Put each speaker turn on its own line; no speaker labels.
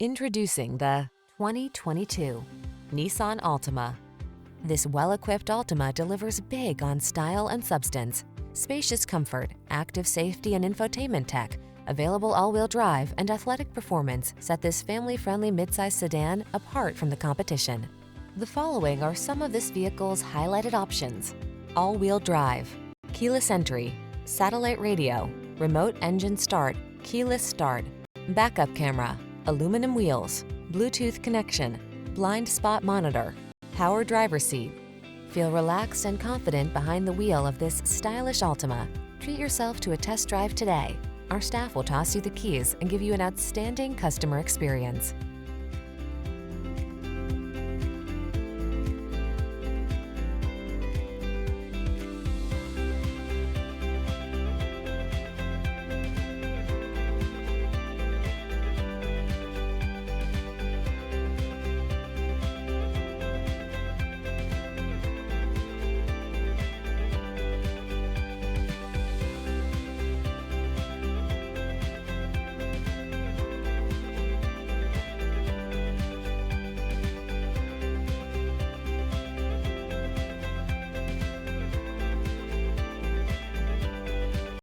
Introducing the 2022 Nissan Altima. This well-equipped Altima delivers big on style and substance. Spacious comfort, active safety and infotainment tech, available all-wheel drive and athletic performance set this family-friendly midsize sedan apart from the competition. The following are some of this vehicle's highlighted options: all-wheel drive, keyless entry, satellite radio, remote engine start, keyless start, backup camera, aluminum wheels, Bluetooth connection, blind spot monitor, power driver seat. Feel relaxed and confident behind the wheel of this stylish Altima. Treat yourself to a test drive today. Our staff will toss you the keys and give you an outstanding customer experience.